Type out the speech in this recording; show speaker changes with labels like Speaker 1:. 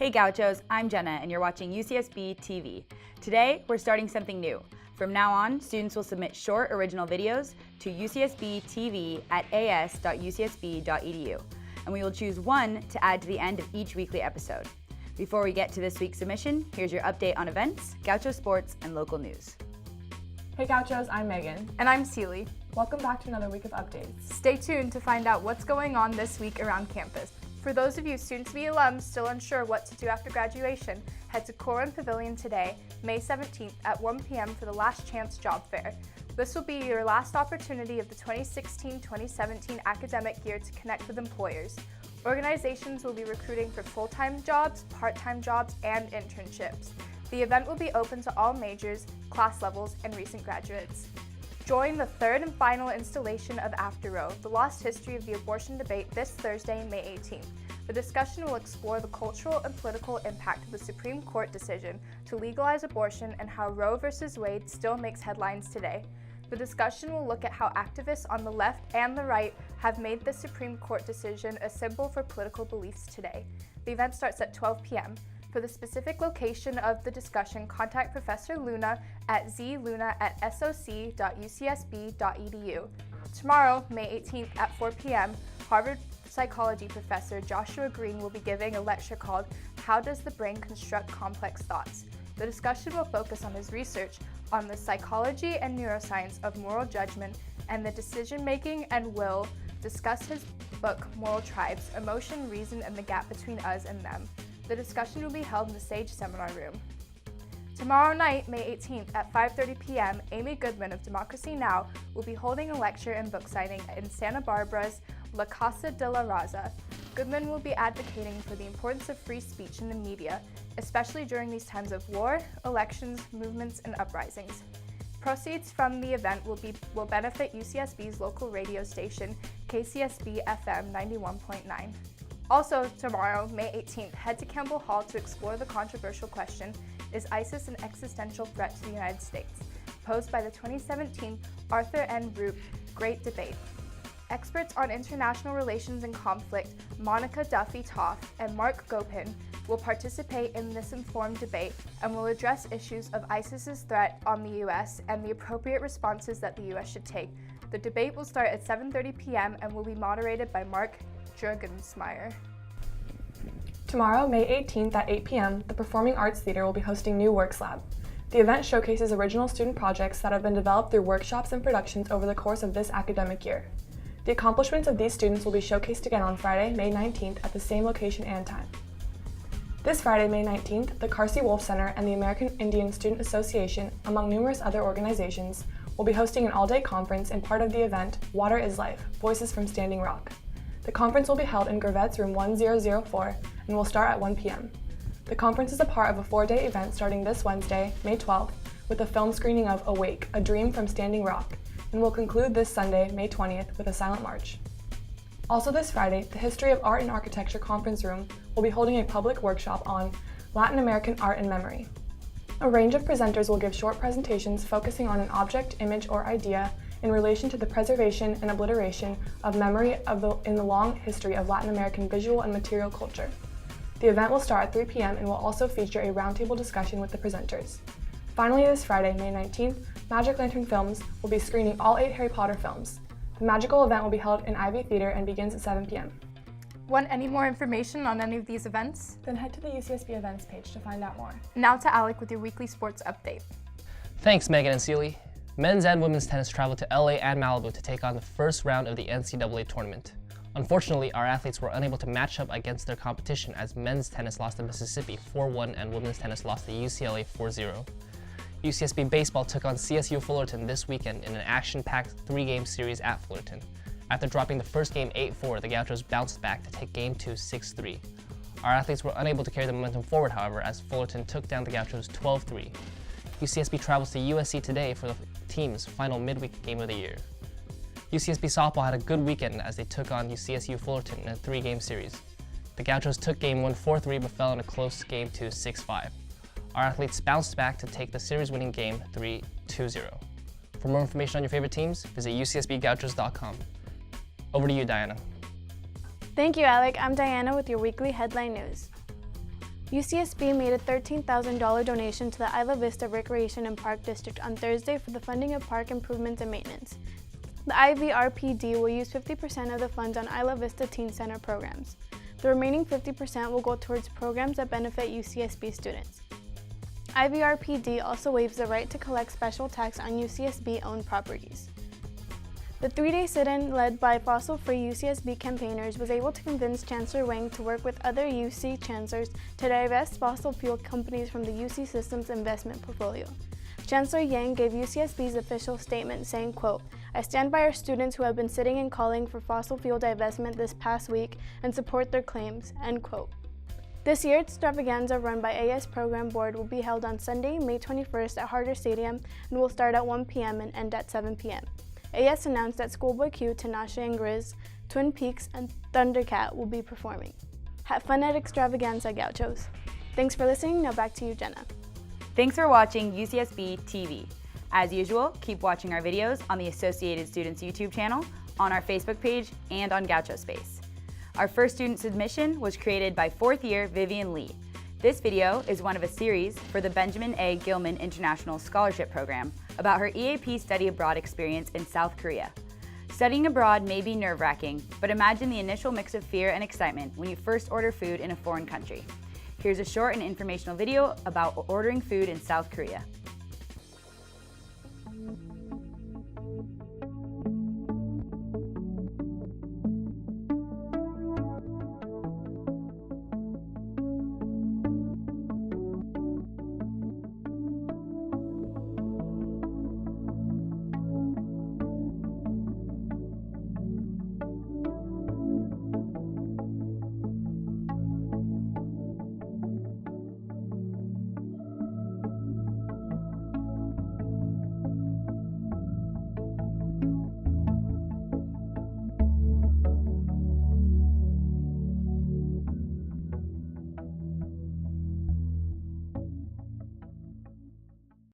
Speaker 1: Hey Gauchos, I'm Jenna and you're watching UCSB TV. Today, we're starting something new. From now on, students will submit short original videos to ucsbtv@as.ucsb.edu, and we will choose one to add to the end of each weekly episode. Before we get to this week's submission, here's your update on events, Gaucho sports, and local news.
Speaker 2: Hey Gauchos, I'm Megan.
Speaker 3: And I'm Seely.
Speaker 2: Welcome back to another week of updates.
Speaker 3: Stay tuned to find out what's going on this week around campus. For those of you soon-to-be alums still unsure what to do after graduation, head to Corin Pavilion today, May 17th at 1 p.m. for the Last Chance Job Fair. This will be your last opportunity of the 2016-2017 academic year to connect with employers. Organizations will be recruiting for full-time jobs, part-time jobs, and internships. The event will be open to all majors, class levels, and recent graduates. Join the third and final installation of After Row, the lost history of the abortion debate this Thursday, May 18th. The discussion will explore the cultural and political impact of the Supreme Court decision to legalize abortion and how Roe v. Wade still makes headlines today. The discussion will look at how activists on the left and the right have made the Supreme Court decision a symbol for political beliefs today. The event starts at 12 p.m. For the specific location of the discussion, contact Professor Luna at zluna@soc.ucsb.edu. Tomorrow, May 18th at 4 p.m., Harvard psychology professor Joshua Green will be giving a lecture called How Does the Brain Construct Complex Thoughts? The discussion will focus on his research on the psychology and neuroscience of moral judgment and the decision-making and will, discuss his book Moral Tribes, Emotion, Reason, and the Gap Between Us and Them. The discussion will be held in the Sage Seminar Room. Tomorrow night, May 18th at 5:30 p.m., Amy Goodman of Democracy Now! Will be holding a lecture and book signing in Santa Barbara's La Casa de la Raza. Goodman will be advocating for the importance of free speech in the media, especially during these times of war, elections, movements, and uprisings. Proceeds from the event will benefit UCSB's local radio station, KCSB FM 91.9. Also tomorrow, May 18th, head to Campbell Hall to explore the controversial question, is ISIS an existential threat to the United States? Posed by the 2017 Arthur N. Root Great Debate. Experts on international relations and conflict, Monica Duffy-Toff and Mark Gopin, will participate in this informed debate and will address issues of ISIS's threat on the U.S. and the appropriate responses that the U.S. should take. The debate will start at 7:30 p.m. and will be moderated by Mark Jurgensmeyer.
Speaker 2: Tomorrow, May 18th at 8 p.m., the Performing Arts Theater will be hosting New Works Lab. The event showcases original student projects that have been developed through workshops and productions over the course of this academic year. The accomplishments of these students will be showcased again on Friday, May 19th at the same location and time. This Friday, May 19th, the Carsey Wolf Center and the American Indian Student Association, among numerous other organizations, will be hosting an all-day conference and part of the event, Water is Life, Voices from Standing Rock. The conference will be held in Gervet's room 1004 and will start at 1 p.m. The conference is a part of a 4-day event starting this Wednesday, May 12th, with a film screening of Awake, A Dream from Standing Rock, and will conclude this Sunday, May 20th, with a silent march. Also this Friday, the History of Art and Architecture Conference Room will be holding a public workshop on Latin American art and memory. A range of presenters will give short presentations focusing on an object, image, or idea in relation to the preservation and obliteration of memory in the long history of Latin American visual and material culture. The event will start at 3 p.m. and will also feature a roundtable discussion with the presenters. Finally, this Friday, May 19th, Magic Lantern Films will be screening all 8 Harry Potter films. The magical event will be held in Ivy Theater and begins at 7 p.m.
Speaker 3: Want any more information on any of these events?
Speaker 2: Then head to the UCSB events page to find out more.
Speaker 3: Now to Alec with your weekly sports update.
Speaker 4: Thanks, Megan and Seely. Men's and women's tennis traveled to LA and Malibu to take on the first round of the NCAA tournament. Unfortunately, our athletes were unable to match up against their competition as men's tennis lost to Mississippi 4-1 and women's tennis lost to UCLA 4-0. UCSB Baseball took on CSU Fullerton this weekend in an action-packed 3-game series at Fullerton. After dropping the first game 8-4, the Gauchos bounced back to take Game 2 6-3. Our athletes were unable to carry the momentum forward, however, as Fullerton took down the Gauchos 12-3. UCSB travels to USC today for the team's final midweek game of the year. UCSB softball had a good weekend as they took on CSU Fullerton in a 3-game series. The Gauchos took Game 1 4-3 but fell in a close Game 2 6-5. Our athletes bounced back to take the series-winning Game 3 2-0. For more information on your favorite teams, visit ucsbgauchos.com. Over to you, Diana.
Speaker 5: Thank you, Alec. I'm Diana with your weekly headline news. UCSB made a $13,000 donation to the Isla Vista Recreation and Park District on Thursday for the funding of park improvements and maintenance. The IVRPD will use 50% of the funds on Isla Vista Teen Center programs. The remaining 50% will go towards programs that benefit UCSB students. IVRPD also waives the right to collect special tax on UCSB-owned properties. The three-day sit-in led by fossil-free UCSB campaigners was able to convince Chancellor Wang to work with other UC chancellors to divest fossil fuel companies from the UC system's investment portfolio. Chancellor Yang gave UCSB's official statement saying, quote, "I stand by our students who have been sitting and calling for fossil fuel divestment this past week and support their claims," end quote. This year's extravaganza run by AS Program Board will be held on Sunday, May 21st at Harder Stadium and will start at 1 p.m. and end at 7 p.m. AS announced that Schoolboy Q, Tinashe and Grizz, Twin Peaks, and Thundercat will be performing. Have fun at Extravaganza, Gauchos. Thanks for listening. Now back to you, Jenna.
Speaker 1: Thanks for watching UCSB TV. As usual, keep watching our videos on the Associated Students YouTube channel, on our Facebook page, and on Gaucho Space. Our first student submission was created by 4th year Vivian Lee. This video is one of a series for the Benjamin A. Gilman International Scholarship Program about her EAP study abroad experience in South Korea. Studying abroad may be nerve-wracking, but imagine the initial mix of fear and excitement when you first order food in a foreign country. Here's a short and informational video about ordering food in South Korea.